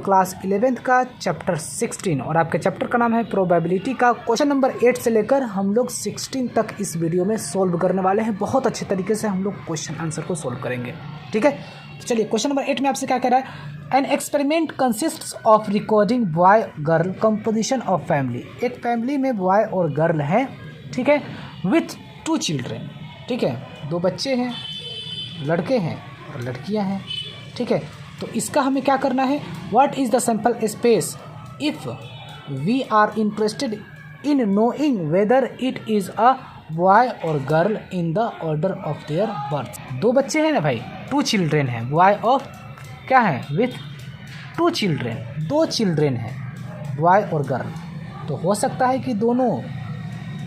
Class 11th का chapter 16 और आपके चैप्टर का नाम है प्रोबेबिलिटी का क्वेश्चन नंबर 8 से लेकर हम लोग 16 तक इस वीडियो में सोल्व करने वाले हैं। बहुत अच्छे तरीके से हम लोग क्वेश्चन आंसर को सोल्व करेंगे, ठीक है। तो चलिए क्वेश्चन नंबर 8 में आपसे क्या कह रहा है, an experiment consists of recording boy girl composition of family. एक फैमिली में बॉय और गर्ल है, ठीक है, विथ 2 चिल्ड्रेन, ठीक है, 2 बच्चे हैं, लड़के हैं और लड़कियां हैं, ठीक है। तो इसका हमें क्या करना है, what is the sample space if we are interested in knowing whether it is a boy और girl in the order of their birth. 2 बच्चे हैं ना भाई, 2 चिल्ड्रेन हैं, बॉय ऑफ क्या है, विथ 2 चिल्ड्रेन, 2 चिल्ड्रेन हैं, बॉय और गर्ल। तो हो सकता है कि दोनों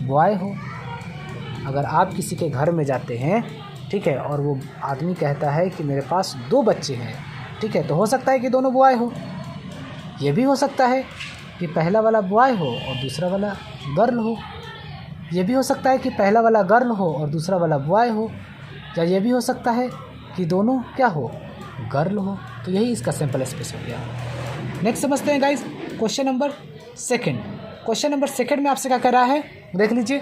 बॉय हो। अगर आप किसी के घर में जाते हैं, ठीक है, और वो आदमी कहता है कि मेरे पास 2 बच्चे हैं, ठीक है, तो हो सकता है कि दोनों बॉय हो। ये भी हो सकता है कि पहला वाला बॉय हो और दूसरा वाला गर्ल हो। ये भी हो सकता है कि पहला वाला गर्ल हो और दूसरा वाला बॉय हो। या ये भी हो सकता है कि दोनों क्या हो, गर्ल हो। तो यही इसका सैम्पल स्पेस हो गया। नेक्स्ट समझते हैं guys question number 2। Question number 2 में आपसे क्या कह रहा है, देख लीजिए।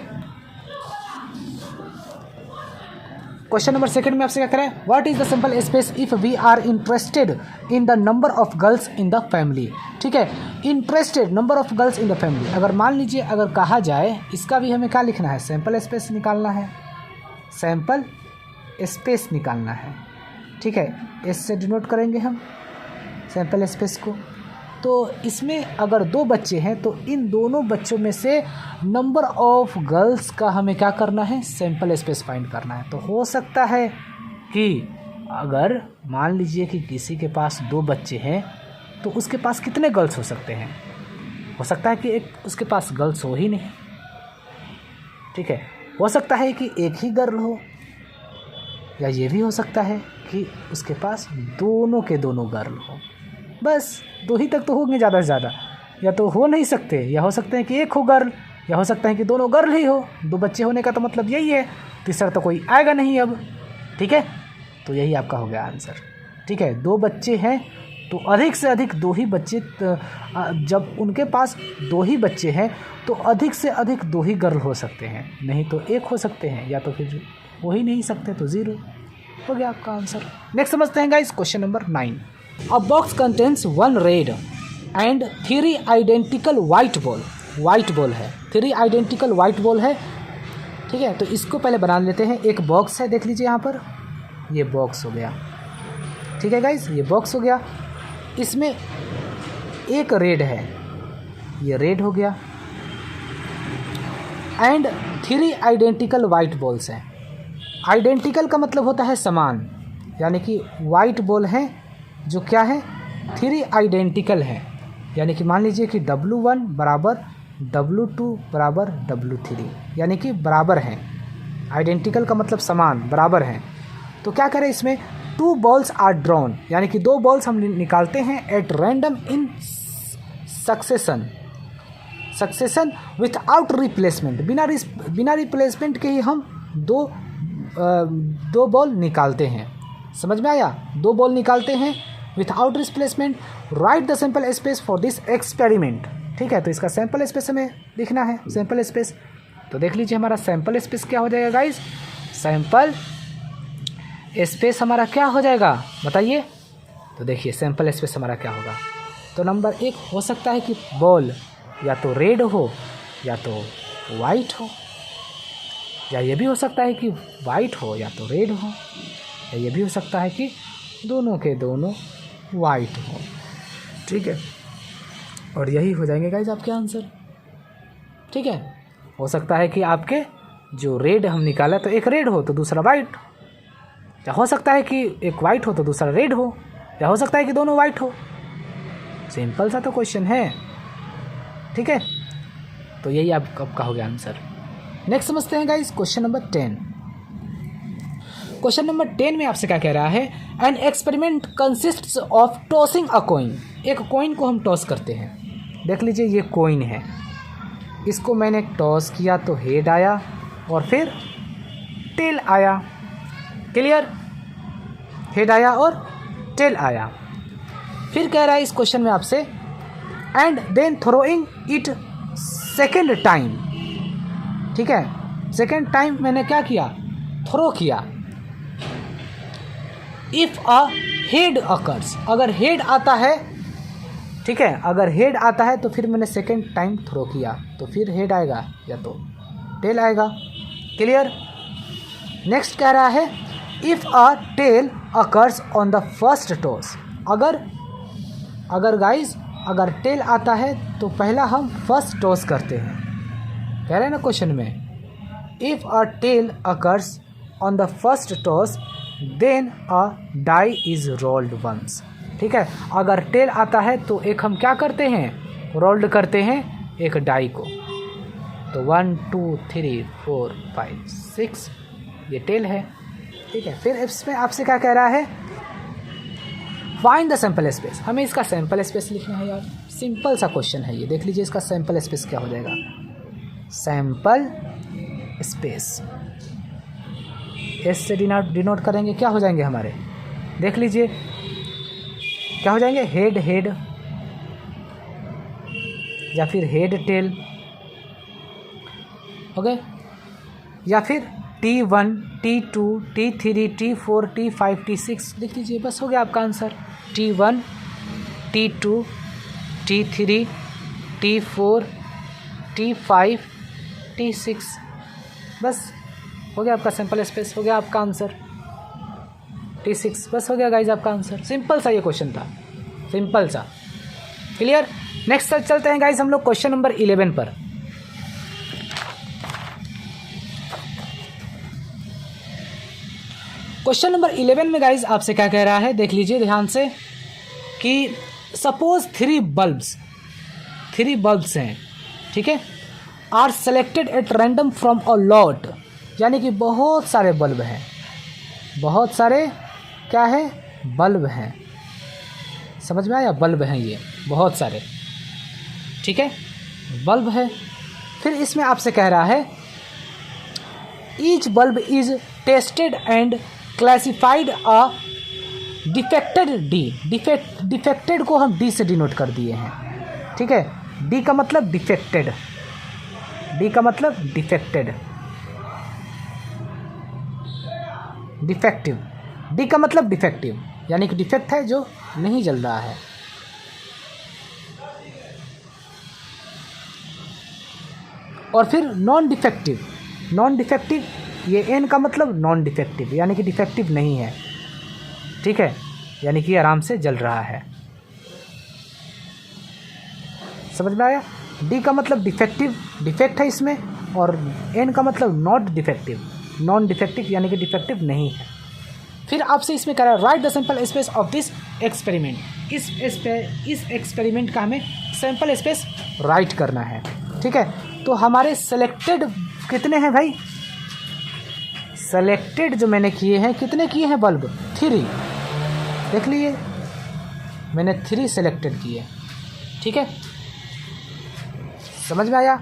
क्वेश्चन नंबर 2 में आपसे क्या कह रहा है, what is the sample space if we are interested in the number of girls in the family, ठीक है। Interested number of girls in the family, अगर मान लीजिए अगर कहा जाए, इसका भी हमें क्या लिखना है, सैम्पल स्पेस निकालना है, सैम्पल स्पेस निकालना है, ठीक है। एस से डिनोट करेंगे हम सैम्पल स्पेस को। तो इसमें अगर 2 बच्चे हैं तो इन दोनों बच्चों में से नंबर ऑफ गर्ल्स का हमें क्या करना है, सैम्पल स्पेस फाइंड करना है। तो हो सकता है कि अगर मान लीजिए कि किसी के पास 2 बच्चे हैं तो उसके पास कितने गर्ल्स हो सकते हैं। हो सकता है कि एक उसके पास गर्ल्स हो ही नहीं, ठीक है। हो सकता है कि एक ही गर्ल हो, या ये भी हो सकता है कि उसके पास दोनों के दोनों गर्ल हो। बस 2 ही तक तो होंगे ज़्यादा से ज़्यादा, या तो हो नहीं सकते, या हो सकते हैं कि एक हो गर्ल, या हो सकता है कि दोनों गर्ल ही हो। 2 बच्चे होने का तो मतलब यही है, तीसरा तो कोई आएगा नहीं अब, ठीक है। तो यही आपका हो गया आंसर, ठीक है। 2 बच्चे हैं तो अधिक से अधिक 2 ही बच्चे, जब उनके पास 2 ही बच्चे हैं तो अधिक से अधिक 2 ही गर्ल हो सकते हैं, नहीं तो एक हो सकते हैं, या तो फिर हो ही नहीं सकते, तो 0 हो गया आपका आंसर। नेक्स्ट समझते हैं guys question number 9। A box contains 1 red and 3 identical white ball। white ball है, 3 identical white ball है, ठीक है। तो इसको पहले बना लेते हैं। एक बॉक्स है, देख लीजिए यहाँ पर, ये बॉक्स हो गया, ठीक है गाइस, ये बॉक्स हो गया। इसमें एक रेड है, ये रेड हो गया, एंड 3 आइडेंटिकल वाइट बॉल्स हैं। आइडेंटिकल का मतलब होता है समान, यानी कि वाइट बॉल हैं जो क्या है, 3 आइडेंटिकल है, यानी कि मान लीजिए कि W1 बराबर W2 बराबर W3, यानी कि बराबर हैं। आइडेंटिकल का मतलब समान, बराबर हैं। तो क्या करें, इसमें 2 बॉल्स आर ड्रॉन, यानी कि 2 बॉल्स हम निकालते हैं at random in succession without replacement. बिना रिप्लेसमेंट के ही हम 2 बॉल निकालते हैं। समझ में आया, 2 बॉल निकालते हैं without replacement. Right the sample space for this experiment, ठीक है। तो इसका सैम्पल स्पेस हमें लिखना है, सैम्पल स्पेस। तो देख लीजिए हमारा सैम्पल स्पेस क्या हो जाएगा गाइस, सैम्पल स्पेस हमारा क्या हो जाएगा बताइए। तो देखिए सैम्पल स्पेस हमारा क्या होगा। तो नंबर 1 हो सकता है कि बॉल या तो रेड हो या तो वाइट हो, या ये भी हो सकता है कि वाइट हो या तो रेड हो, या ये भी हो सकता है कि दोनों के दोनों वाइट हो, ठीक है। और यही हो जाएंगे गाइस आपके आंसर, ठीक है। हो सकता है कि आपके जो रेड हम निकाला तो एक रेड हो तो दूसरा वाइट, या हो सकता है कि एक वाइट हो तो दूसरा रेड हो, या हो सकता है कि दोनों वाइट हो। सिंपल सा तो क्वेश्चन है, ठीक है। तो यही आपका हो गया आंसर। नेक्स्ट समझते हैं guys question number 10। Question number 10 में आपसे क्या कह रहा है, an experiment consists of tossing a coin. एक कॉइन को हम टॉस करते हैं, देख लीजिए ये कॉइन है, इसको मैंने टॉस किया तो हेड आया और फिर टेल आया, क्लियर, हेड आया और टेल आया। फिर कह रहा है इस क्वेश्चन में आपसे, and then throwing it second time. ठीक है, सेकेंड टाइम मैंने क्या किया, थ्रो किया। इफ़ अ हेड अकर्स, अगर हेड आता है, ठीक है, अगर हेड आता है तो फिर मैंने सेकेंड टाइम थ्रो किया, तो फिर हेड आएगा या तो टेल आएगा। क्लियर। नेक्स्ट कह रहा है, if a tail occurs on the first toss. अगर गाइस अगर टेल आता है तो पहला हम फर्स्ट टॉस करते हैं, कह रहे हैं ना क्वेश्चन में, if a tail occurs on the first toss then a die is rolled once. ठीक है, अगर टेल आता है तो एक हम क्या करते हैं, रोल्ड करते हैं एक डाई को। तो 1 2 3 4 5 6 ये टेल है। ठीक है, फिर इसमें आपसे क्या कह रहा है, फाइंड द सैंपल स्पेस। हमें इसका सैंपल स्पेस लिखना है यार, सिंपल सा क्वेश्चन है ये। देख लीजिए इसका सैंपल स्पेस क्या हो जाएगा, सैंपल स्पेस एस से डिनोट करेंगे, क्या हो जाएंगे हमारे, देख लीजिए क्या हो जाएंगे, हेड हेड या फिर हेड टेल, ओके, या फिर T1 T2 T3 T4 T5 T6 लिख लीजिए, बस हो गया आपका answer. T1 T2 T3 T4 T5 T6, बस हो गया आपका सैंपल स्पेस, हो गया आपका आंसर T6, बस हो गया गाइज आपका आंसर। सिंपल सा ये क्वेश्चन था, सिंपल सा। क्लियर। नेक्स्ट चलते हैं गाइज हम लोग क्वेश्चन नंबर 11 पर। क्वेश्चन नंबर 11 में गाइज आपसे क्या कह रहा है, देख लीजिए ध्यान से, कि सपोज 3 बल्ब्स हैं, ठीक है, are selected at random from a lot, यानी कि बहुत सारे बल्ब हैं, बहुत सारे क्या है, बल्ब हैं, समझ में आया, बल्ब हैं ये बहुत सारे, ठीक है, बल्ब है। फिर इसमें आपसे कह रहा है, each bulb is tested and classified a defected D. Defected को हम डी से डिनोट कर दिए हैं, ठीक है, डी का मतलब डिफेक्टेड, डी का मतलब डिफेक्टेड, डिफेक्टिव, डी का मतलब डिफेक्टिव, यानी कि डिफेक्ट है जो नहीं जल रहा है। और फिर नॉन डिफेक्टिव, नॉन डिफेक्टिव ये एन का मतलब नॉन डिफेक्टिव, यानी कि डिफेक्टिव नहीं है, ठीक है, यानी कि आराम से जल रहा है, समझ में आया। डी का मतलब डिफेक्टिव, डिफेक्ट है इसमें, और एन का मतलब नॉट डिफेक्टिव, नॉन डिफेक्टिव यानी कि डिफेक्टिव नहीं है। फिर आपसे इसमें कह रहा है, right the sample space of this experiment. इस एक्सपेरिमेंट का हमें सैंपल स्पेस राइट करना है, ठीक है। तो हमारे सेलेक्टेड कितने हैं भाई, सेलेक्टेड जो मैंने किए हैं, कितने किए हैं बल्ब, 3, देख लिए मैंने 3 सेलेक्टेड किए, ठीक है, समझ में आया।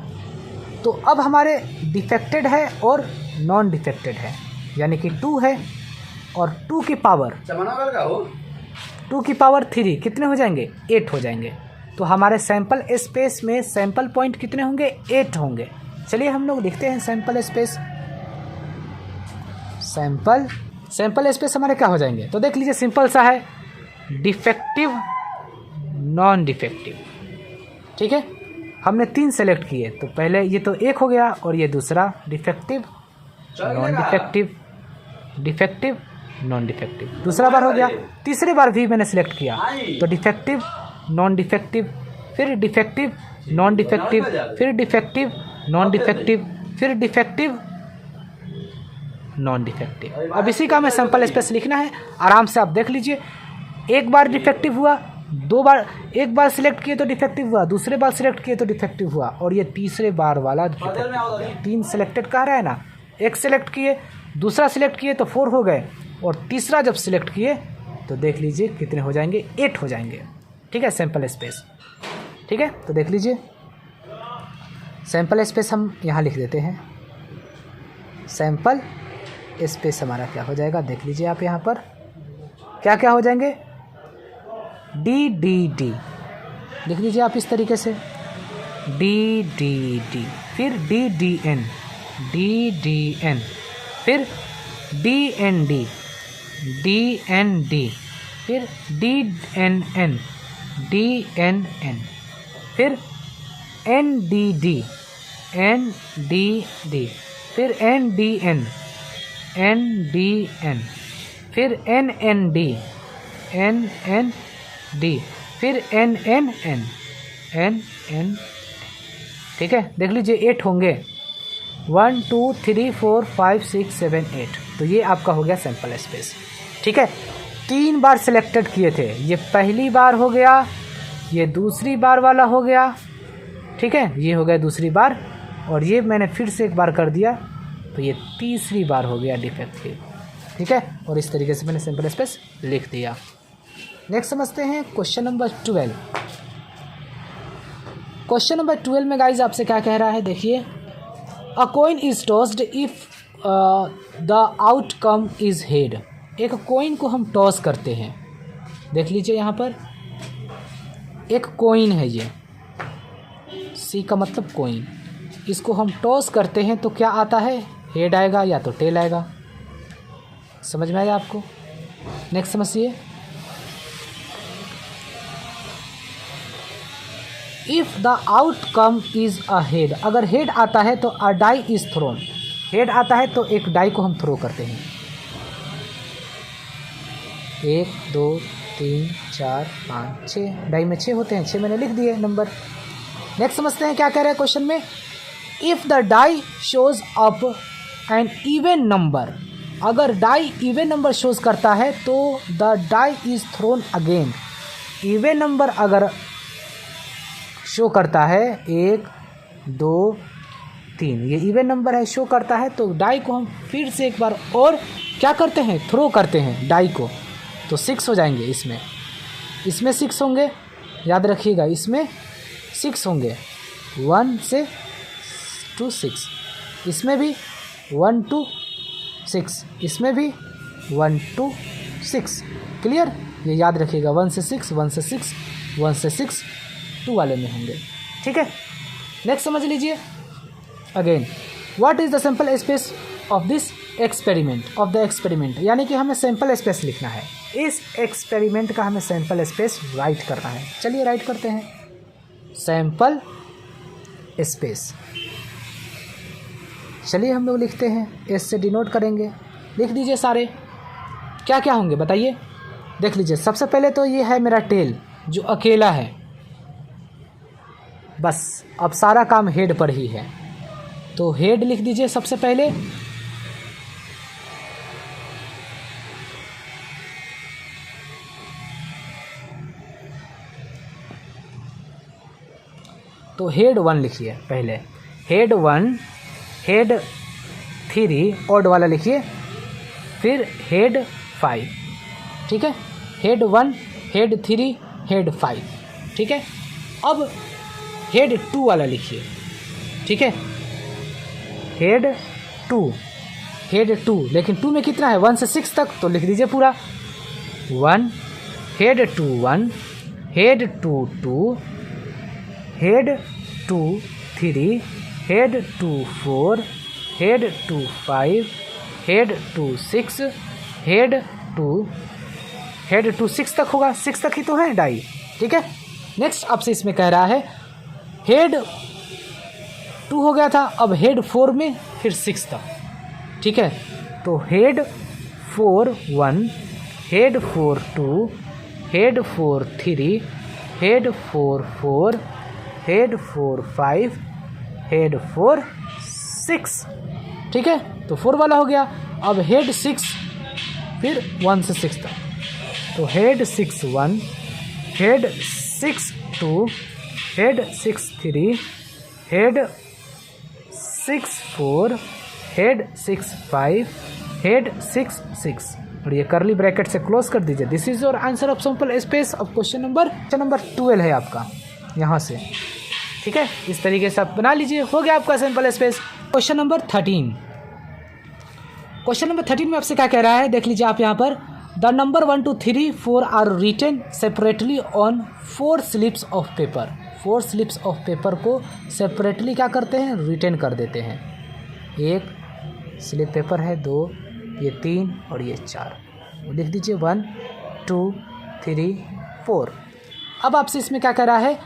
तो अब हमारे डिफेक्टेड है और नॉन डिफेक्टेड है, यानी कि 2 है, और 2 की पावर 3 कितने हो जाएंगे, 8 हो जाएंगे। तो हमारे सैंपल स्पेस में सैंपल पॉइंट कितने होंगे, 8 होंगे। चलिए हम लोग लिखते हैं सैंपल स्पेस, सैंपल स्पेस हमारे क्या हो जाएंगे, तो देख लीजिए सिंपल सा है, डिफेक्टिव नॉन डिफेक्टिव, ठीक है। हमने 3 सेलेक्ट किए, तो पहले ये तो 1 हो गया, और ये दूसरा defective non defective, defective non defective, दूसरा बार हो गया। तीसरी बार भी मैंने सेलेक्ट किया, तो डिफेक्टिव नॉन डिफेक्टिव, फिर डिफेक्टिव नॉन डिफेक्टिव, फिर डिफेक्टिव नॉन डिफेक्टिव, फिर डिफेक्टिव नॉन डिफेक्टिव। अब इसी का हमें सैंपल स्पेस लिखना है, आराम से आप देख लीजिए। एक बार डिफेक्टिव हुआ, 2 बार, एक बार सिलेक्ट किए तो डिफेक्टिव हुआ, दूसरे बार सिलेक्ट किए तो डिफेक्टिव हुआ, और ये तीसरे बार वाला 3 सेलेक्टेड कह रहा है ना, एक सेलेक्ट किए, दूसरा सिलेक्ट किए तो 4 हो गए, और तीसरा जब सिलेक्ट किए तो देख लीजिए कितने हो जाएंगे, 8 हो जाएंगे, ठीक है, सैंपल स्पेस, ठीक है। तो देख लीजिए सैंपल स्पेस हम यहाँ लिख देते हैं, सैंपल स्पेस हमारा क्या हो जाएगा, देख लीजिए आप यहाँ पर क्या क्या हो जाएंगे, डी डी डी, लिख लीजिए आप इस तरीके से, डी डी डी, फिर D D N, D D N, फिर D N D, D N D, फिर D N N, D N N, फिर N D D, N D D, फिर N D N, N D N, फिर N N D, N N D, फिर N N N, N N. ठीक है, देख लीजिए 8 होंगे, 1 2 3 4 5 6 7 8। तो ये आपका हो गया सैंपल स्पेस। ठीक है, 3 बार सिलेक्टेड किए थे, ये पहली बार हो गया, ये दूसरी बार वाला हो गया, ठीक है, ये हो गया दूसरी बार, और ये मैंने फिर से एक बार कर दिया, तो ये तीसरी बार हो गया डिफेक्टिव। ठीक है, और इस तरीके से मैंने सैंपल स्पेस लिख दिया। नेक्स्ट समझते हैं क्वेश्चन नंबर 12। क्वेश्चन नंबर 12 में गाइज आपसे क्या कह रहा है, देखिए, अ coin is tossed if the outcome is head. एक कॉइन को हम टॉस करते हैं, देख लीजिए यहाँ पर एक कॉइन है, ये सी का मतलब कॉइन, इसको हम टॉस करते हैं तो क्या आता है, हेड आएगा या तो टेल आएगा। समझ में आया आपको? नेक्स्ट समझिए, if the outcome is a head, अगर हेड आता है तो अ डाई इज़ थ्रोन, हेड आता है तो एक डाई को हम थ्रो करते हैं। 1 2 3 4 5 6 डाई में 6 होते हैं, 6 मैंने लिख दिए नंबर। नेक्स्ट समझते हैं क्या कह रहे हैं क्वेश्चन में, if the die shows up an even number, अगर डाई इवन नंबर शोज करता है तो the die is thrown again. Even number अगर शो करता है 1 2 3, ये इवन नंबर है, शो करता है, तो डाई को हम फिर से एक बार और क्या करते हैं, थ्रो करते हैं डाई को, तो 6 हो जाएंगे। इसमें 6 होंगे, याद रखिएगा, इसमें 6 होंगे, 1 से 2 6, इसमें भी 1 2 6, इसमें भी 1 2 6। क्लियर, ये याद रखिएगा, 1 से 6 1 से 6 1 से 6 2 वाले में होंगे। ठीक है, नेक्स्ट समझ लीजिए, again what is the sample space of this experiment, of the experiment, यानी कि हमें सैंपल स्पेस लिखना है, इस एक्सपेरिमेंट का हमें सैंपल स्पेस राइट करना है। चलिए राइट करते हैं, सैंपल स्पेस, चलिए हम लोग लिखते हैं, एस से डिनोट करेंगे, लिख दीजिए सारे, क्या क्या होंगे बताइए। देख लीजिए, सबसे पहले तो ये है मेरा टेल जो अकेला है, बस अब सारा काम हेड पर ही है, तो हेड लिख दीजिए सबसे पहले, तो हेड 1 लिखिए पहले, हेड 1, हेड 3 ऑड वाला लिखिए, फिर हेड 5। ठीक है, हेड 1 हेड 3 हेड 5। ठीक है, अब हेड 2 वाला लिखिए। ठीक है, हेड 2, लेकिन 2 में कितना है, 1 से 6 तक, तो लिख दीजिए पूरा 1, head 2 1, head 2 2, head 2 3, head 2 4, head 2 5, head 2 6, head 2 6 तक होगा, 6 तक ही तो है डाई। ठीक है, नेक्स्ट आपसे इसमें कह रहा है हेड 2 हो गया था, अब हेड 4 में फिर 6 तक। ठीक है, तो head 4 1, head 4 2, head 4 3, head 4 4, head 4 5, head 4 6। ठीक है, तो 4 वाला हो गया, अब हेड 6 फिर 1 से 6 तक, तो head 6 1, head 6 2, head 6 3, head 6 4, head 6 5, head 6 6, और ये करली ब्रैकेट से क्लोज कर दीजिए। This is your answer of sample space of question number 12 है आपका यहाँ से। ठीक है, इस तरीके से आप बना लीजिए, हो गया आपका सैंपल स्पेस। क्वेश्चन नंबर 13 में आपसे क्या कह रहा है, देख लीजिए आप यहाँ पर, the number 1 2 3 4 are written separately on 4 slips of paper. 4 slips of paper को सेपरेटली क्या करते हैं, रिटेन कर देते हैं। एक स्लिप पेपर है, 2, ये 3 और ये 4, लिख दीजिए 1 2 3 4। अब आपसे इसमें क्या कह रहा है,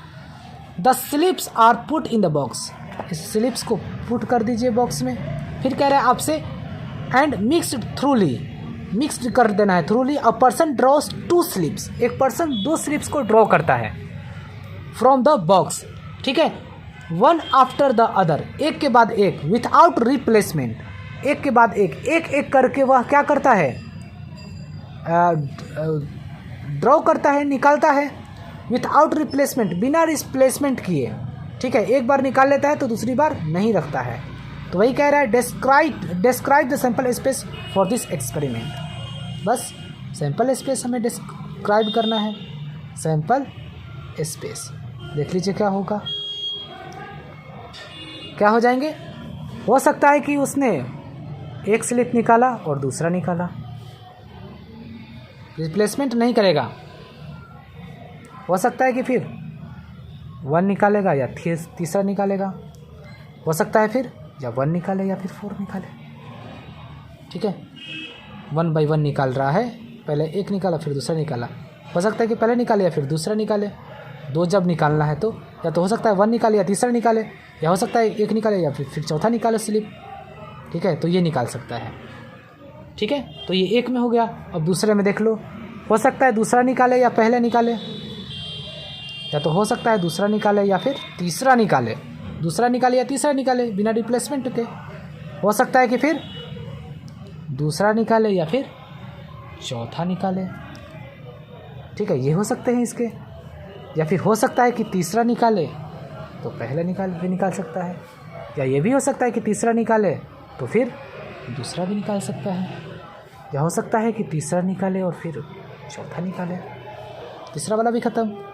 the slips are put in the box. इस स्लिप्स को पुट कर दीजिए बॉक्स में। फिर कह रहा है आपसे एंड मिक्सड थ्रूली, मिक्सड कर देना है thoroughly. A person draws 2 slips, एक पर्सन 2 स्लिप्स को ड्रॉ करता है फ्रॉम द बॉक्स, ठीक है, वन आफ्टर द अदर, एक के बाद एक, विथआउट रिप्लेसमेंट, एक के बाद एक, एक एक करके वह क्या करता है, ड्रॉ करता है, निकालता है, विथआउट रिप्लेसमेंट, बिना रिप्लेसमेंट किए, ठीक है। एक बार निकाल लेता है तो दूसरी बार नहीं रखता है। तो वही कह रहा है describe the sample space for this experiment. बस सैंपल स्पेस हमें डिस्क्राइब करना है, सैंपल स्पेस। देख लीजिए क्या होगा, क्या हो जाएंगे। हो सकता है कि उसने एक स्लिप निकाला और दूसरा निकाला, रिप्लेसमेंट नहीं करेगा। हो सकता है कि फिर 1 निकालेगा या तीसरा निकालेगा। हो सकता है फिर या 1 निकाले या फिर 4 निकाले, ठीक है। 1 बाई 1 निकाल रहा है, पहले एक निकाला फिर दूसरा निकाला। हो सकता है कि पहले निकाले या फिर दूसरा निकाले। 2 जब निकालना है तो या तो हो सकता है 1 निकाले या तीसरा निकाले, या हो सकता है एक निकाले या फिर चौथा निकाले स्लिप, ठीक है। तो ये निकाल सकता है, ठीक है। तो ये एक में हो गया। अब दूसरे में देख लो, हो सकता है दूसरा निकाले या पहले निकाले, या तो हो सकता है दूसरा निकाले या फिर तीसरा निकाले, दूसरा निकाले या तीसरा निकाले बिना रिप्लेसमेंट के। हो सकता है कि फिर दूसरा निकाले या फिर चौथा निकाले, ठीक है। ये हो सकते हैं इसके। या फिर हो सकता है कि तीसरा निकाले तो पहले भी निकाल सकता है, या ये भी हो सकता है कि तीसरा निकाले तो फिर दूसरा भी निकाल सकता है, या हो सकता है कि तीसरा निकाले और फिर चौथा निकाले, तीसरा वाला भी ख़त्म।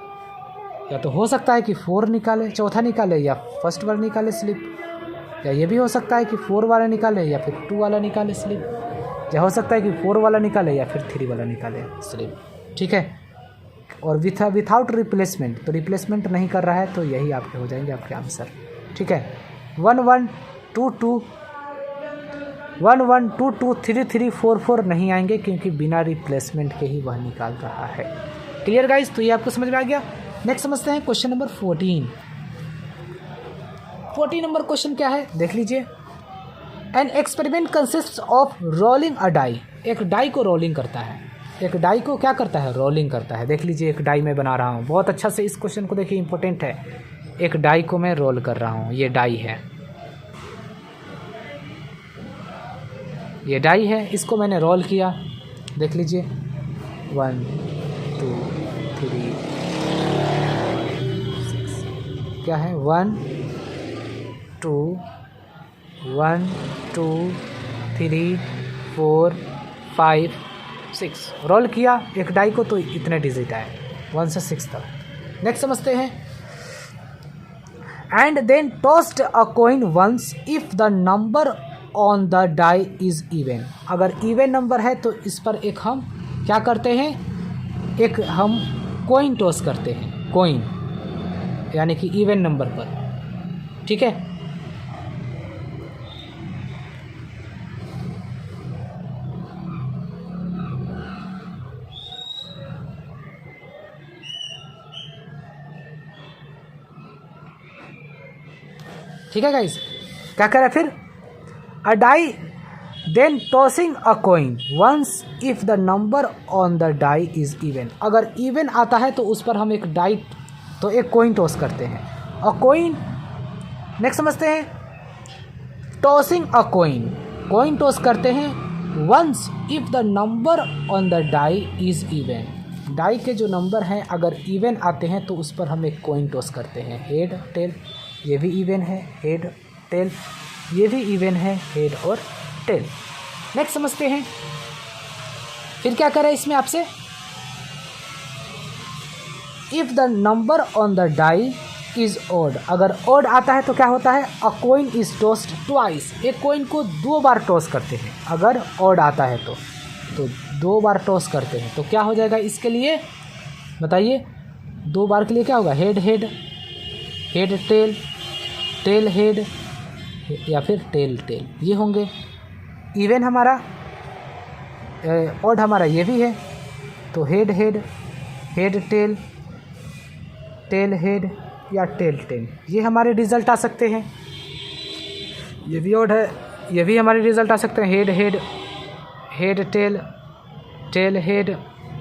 या तो हो सकता है कि 4 निकाले, चौथा निकाले या फर्स्ट वाला निकाले स्लिप, या ये भी हो सकता है कि 4 वाला निकाले या फिर 2 वाला निकाले स्लिप, या हो सकता है कि 4 वाला निकाले या फिर 3 वाला निकाले स्लिप, ठीक है। और विथआउट रिप्लेसमेंट, तो रिप्लेसमेंट नहीं कर रहा है तो यही आपके हो जाएंगे आपके आंसर, ठीक है। 1 1 2 2 1 1 2 2 3 3 4 4 नहीं आएंगे क्योंकि बिना रिप्लेसमेंट के ही वह निकाल रहा है। क्लियर गाइस, तो ये आपको समझ में आ गया। नेक्स्ट समझते हैं क्वेश्चन नंबर 14 नंबर क्वेश्चन क्या है, देख लीजिए। An experiment consist of rolling a die. एक डाई को रोलिंग करता है, एक डाई को क्या करता है, रोलिंग करता है। देख लीजिए, एक डाई मैं बना रहा हूँ, बहुत अच्छा से इस क्वेश्चन को देखिए, इंपॉर्टेंट है। एक डाई को मैं रोल कर रहा हूँ, ये डाई है, ये डाई है, इसको मैंने रोल किया। देख लीजिए 1 2 3 6, क्या है 1 2 1 2 3 4 5 6 रोल किया एक डाई को, तो इतने डिजिट आए 1 से 6 तक। नेक्स्ट समझते हैं। And then tossed a coin once if the number on the die is even. अगर इवन नंबर है तो इस पर एक हम क्या करते हैं, एक हम कॉइन टॉस करते हैं, कॉइन यानी कि इवन नंबर पर, ठीक है। ठीक है गाइस, क्या कह रहा है फिर, a die then tossing a coin once if the number on the die is even. अगर इवन आता है तो उस पर हम एक डाई, तो एक कॉइन टॉस करते हैं। अ कॉइन, नेक्स्ट समझते हैं, tossing a coin, coin toss करते हैं once if the number on the die is even. Die के जो नंबर हैं अगर इवन आते हैं तो उस पर हम एक कॉइन टॉस करते हैं। हेड टेल, ये भी इवन है, हेड टेल, ये भी इवन है, हेड और टेल। नेक्स्ट समझते हैं, फिर क्या करें इसमें आपसे, if the number on the die is odd. अगर ऑड आता है तो क्या होता है, a coin is tossed twice. एक कॉइन को 2 बार टॉस करते हैं अगर ऑड आता है तो 2 बार टॉस करते हैं तो क्या हो जाएगा इसके लिए बताइए? 2 बार के लिए क्या होगा? Head head, head tail, tail head या फिर टेल टेल, ये होंगे। इवन हमारा ऑड हमारा ये भी है, तो head head, head tail, tail head या टेल टेल, ये हमारे रिज़ल्ट आ सकते हैं। ये भी ऑड है, ये भी हमारे रिज़ल्ट आ सकते हैं। Head head, head tail, tail head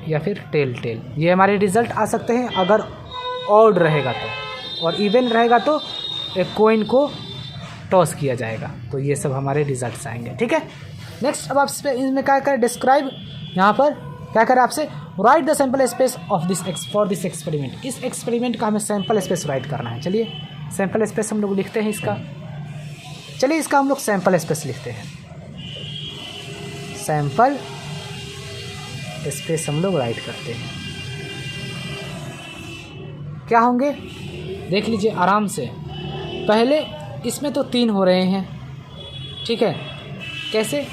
या फिर टेल टेल, ये हमारे रिज़ल्ट आ सकते हैं अगर ऑड रहेगा तो। और इवन रहेगा तो एक कॉइन को टॉस किया जाएगा, तो ये सब हमारे रिजल्ट्स आएंगे। ठीक है, नेक्स्ट अब आप इसमें क्या करें? डिस्क्राइब, यहाँ पर क्या करें आपसे? Right the sample space of this for this experiment. इस एक्सपेरिमेंट का हमें सैम्पल स्पेस राइट करना है। चलिए सैम्पल स्पेस हम लोग लिखते हैं इसका। चलिए इसका हम लोग सैम्पल स्पेस लिखते हैं। सैम्पल स्पेस हम लोग राइट करते हैं। क्या होंगे देख लीजिए आराम से। पहले इसमें तो 3 हो रहे हैं, ठीक है, कैसे?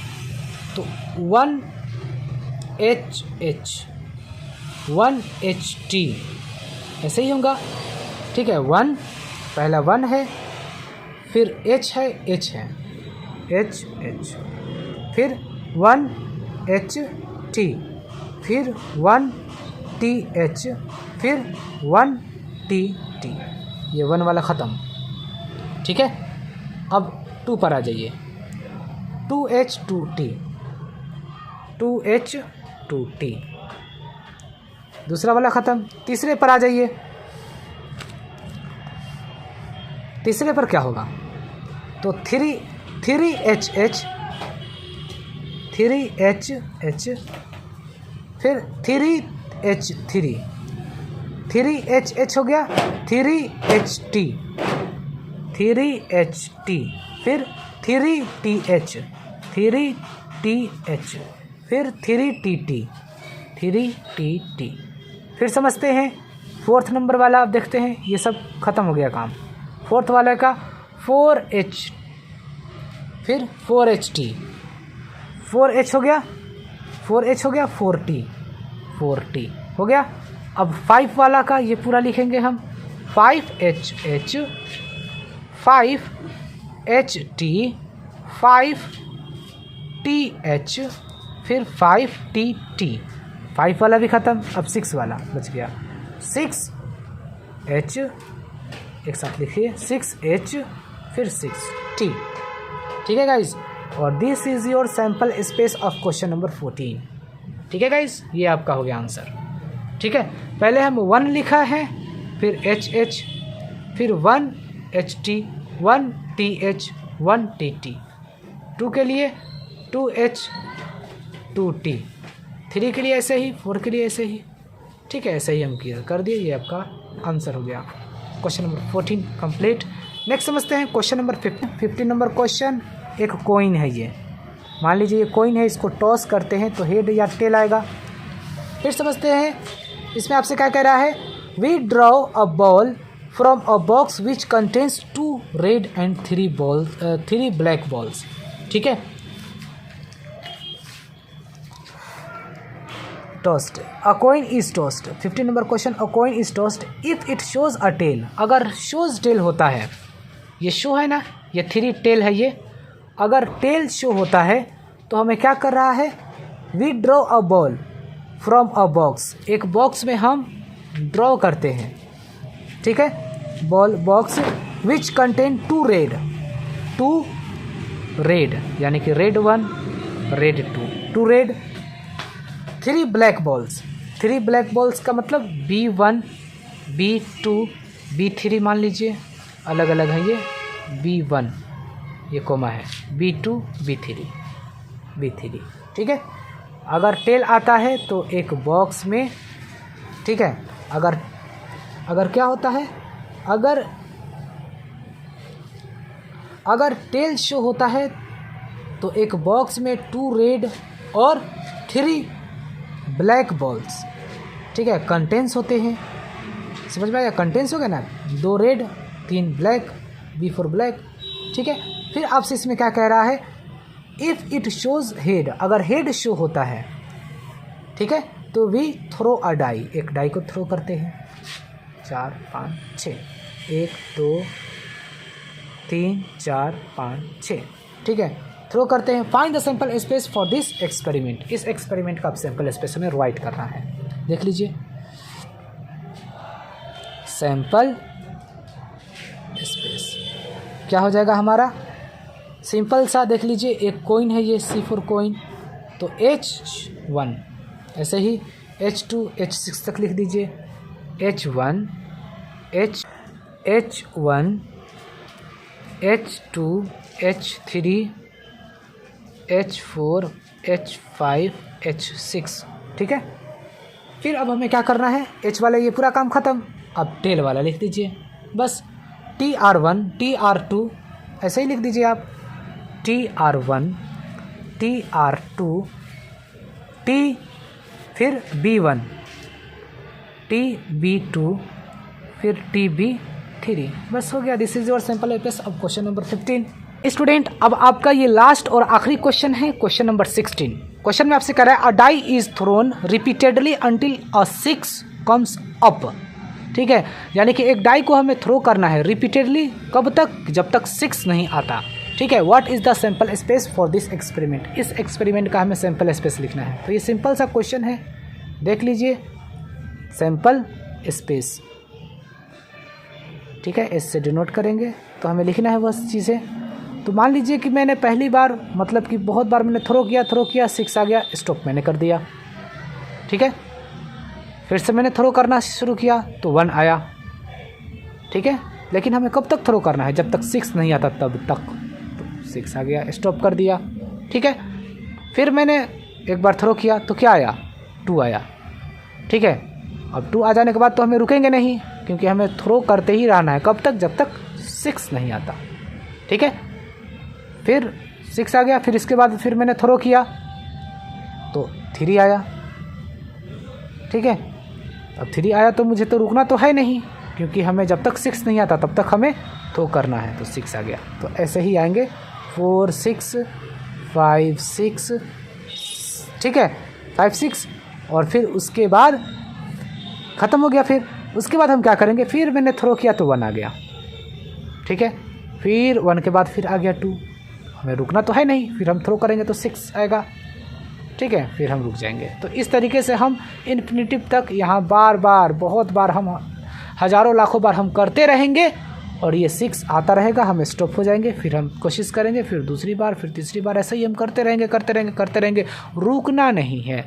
तो 1HH, 1HT, ऐसे ही होगा। ठीक है, 1 पहला 1 है, फिर H है, H है, H H, फिर 1HT, फिर 1TH, फिर 1TT, ये 1 वाला ख़त्म। ठीक है, अब 2 पर आ जाइए। 2H2T, 2H2T, दूसरा वाला ख़त्म। तीसरे पर आ जाइए। तीसरे पर क्या होगा? तो 3HH, 3HH, फिर 3H3, 3HH हो गया, 3HT, 3HT, फिर 3TH, 3TH, फिर 3TT, 3TT। फिर समझते हैं 4th नंबर वाला। आप देखते हैं ये सब ख़त्म हो गया काम। 4th वाले का 4H, फिर 4HT, 4H हो गया, 4H हो गया, 4T, 4T हो गया। अब 5 वाला का ये पूरा लिखेंगे हम। 5HH, 5HT, 5TH, फिर 5TT। 5 वाला भी ख़त्म। अब 6 वाला बच गया। 6H, एक साथ लिखिए, 6H, फिर 6T। ठीक है गाइज, और this is your sample space of question number 14। ठीक है गाइज, ये आपका हो गया आंसर। ठीक है, पहले हम 1 लिखा है, फिर HH, फिर 1HT, 1TH, 1TT। 2 के लिए 2H, 2T, 3 के लिए ऐसे ही, 4 के लिए ऐसे ही। ठीक है, ऐसे ही हम कर दिए। ये आपका आंसर हो गया क्वेश्चन नंबर 14 कंप्लीट। नेक्स्ट समझते हैं क्वेश्चन नंबर 15 नंबर क्वेश्चन। एक कॉइन है, ये मान लीजिए ये कॉइन है, इसको टॉस करते हैं तो हेड या टेल आएगा। फिर समझते हैं इसमें आपसे क्या कह रहा है? We draw a ball from a box which contains 2 red and 3 black balls. ठीक है, tossed, a coin is tossed. 15 number question, a coin is tossed if it shows a tail. अगर शोज टेल होता है, ये show है ना, ये 3 tell है, ये अगर टेल शो होता है तो हमें क्या कर रहा है? We draw a ball from a box, एक बॉक्स में हम ड्रॉ करते हैं। ठीक है, ball box which contain 2 red, 2 red यानी कि red 1, red 2, 2 red, 3 black balls. 3 black balls का मतलब B1, B2, B3 मान लीजिए, अलग अलग है ये। B1 ये कोमा है, B2, B3, B3। ठीक है, अगर टेल आता है तो एक बॉक्स में, ठीक है, अगर क्या होता है, अगर टेल शो होता है तो एक बॉक्स में 2 रेड और 3 ब्लैक बॉल्स, ठीक है, कंटेंस होते हैं। समझ में आया? कंटेंस हो गया ना, 2 रेड 3 ब्लैक, B4 ब्लैक। ठीक है, फिर आपसे इसमें क्या कह रहा है? इफ़ इट शोज़ हेड, अगर हेड शो होता है ठीक है, तो वी थ्रो अ डाई, एक डाई को थ्रो करते हैं, 4 5 6, 1 2 3 4 5 6, ठीक है, थ्रो करते हैं। Find the sample space for this experiment, इस एक्सपेरिमेंट का सैंपल स्पेस हमें राइट करना है। देख लीजिए सैंपल स्पेस क्या हो जाएगा हमारा, सिंपल सा देख लीजिए, एक कोइन है ये C4 कोइन, तो H1, ऐसे ही H2 H6 तक लिख दीजिए, H1 H1 H2 H3 H4 H5 H6, ठीक है। फिर अब हमें क्या करना है, H वाला ये पूरा काम ख़त्म, अब टेल वाला लिख दीजिए बस, TR1 TR2 ऐसे ही लिख दीजिए आप, TR1 TR2 T, फिर B1 TB2 फिर TB3, बस हो गया। This is your sample space. अब क्वेश्चन नंबर 15 स्टूडेंट, अब आपका ये लास्ट और आखिरी क्वेश्चन है, क्वेश्चन नंबर 16। क्वेश्चन में आपसे कह रहा है a die is thrown repeatedly until a 6 comes up, ठीक है, यानी कि एक डाई को हमें थ्रो करना है रिपीटेडली, कब तक, जब तक 6 नहीं आता, ठीक है। What is the sample space for this experiment, इस एक्सपेरिमेंट का हमें सैंपल स्पेस लिखना है। तो ये सिंपल सा क्वेश्चन है, देख लीजिए सैंपल स्पेस, ठीक है, इससे डिनोट करेंगे, तो हमें लिखना है बस चीज़ें। तो मान लीजिए कि मैंने पहली बार, मतलब कि बहुत बार मैंने थ्रो किया 6 आ गया, स्टॉप मैंने कर दिया, ठीक है। फिर से मैंने थ्रो करना शुरू किया तो 1 आया, ठीक है, लेकिन हमें कब तक थ्रो करना है, जब तक 6 नहीं आता तब तक, तो 6 आ गया, स्टॉप कर दिया, ठीक है। फिर मैंने एक बार थ्रो किया तो क्या आया, 2 आया, ठीक है। अब 2 आ जाने के बाद तो हमें रुकेंगे नहीं, क्योंकि हमें थ्रो करते ही रहना है, कब तक, जब तक 6 नहीं आता, ठीक है। फिर 6 आ गया, फिर इसके बाद फिर मैंने थ्रो किया तो 3 आया, ठीक है। अब 3 आया तो मुझे तो रुकना तो है नहीं, क्योंकि हमें जब तक 6 नहीं आता तब तक हमें थ्रो करना है, तो 6 आ गया। तो ऐसे ही आएंगे 4 6 5 6, ठीक है, 5 6, और फिर उसके बाद ख़त्म हो गया। फिर उसके बाद हम क्या करेंगे, फिर मैंने थ्रो किया तो 1 आ गया, ठीक है। फिर 1 के बाद फिर आ गया 2, हमें रुकना तो है नहीं, फिर हम थ्रो करेंगे तो 6 आएगा, ठीक है, फिर हम रुक जाएंगे। तो इस तरीके से हम इन्फिनिटिव तक यहाँ बार बार, बहुत बार, हम हज़ारों लाखों बार हम करते रहेंगे, और ये 6 आता रहेगा, हम स्टॉप हो जाएंगे, फिर हम कोशिश करेंगे, फिर दूसरी बार, फिर तीसरी बार, ऐसे ही हम करते रहेंगे, रुकना नहीं है,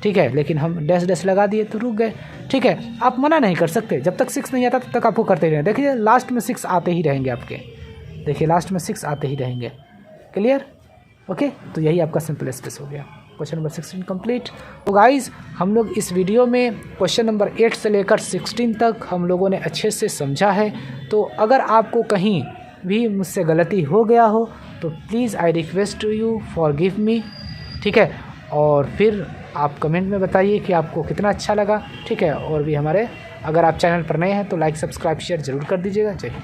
ठीक है। लेकिन हम डैश लगा दिए तो रुक गए, ठीक है। आप मना नहीं कर सकते, जब तक 6 नहीं आता तब तक आपको करते ही रहेंगे। देखिए लास्ट में 6 आते ही रहेंगे आपके, देखिए लास्ट में 6 आते ही रहेंगे, क्लियर, ओके। तो यही आपका सिंपल स्पेस हो गया। Question number 16 complete. तो गाइज़, हम लोग इस वीडियो में क्वेश्चन नंबर 8 से लेकर 16 तक हम लोगों ने अच्छे से समझा है। तो अगर आपको कहीं भी मुझसे गलती हो गया हो तो please I request to you forgive me, ठीक है। और फिर आप कमेंट में बताइए कि आपको कितना अच्छा लगा, ठीक है। और भी हमारे, अगर आप चैनल पर नए हैं तो लाइक सब्सक्राइब शेयर ज़रूर कर दीजिएगा। जय हिंद।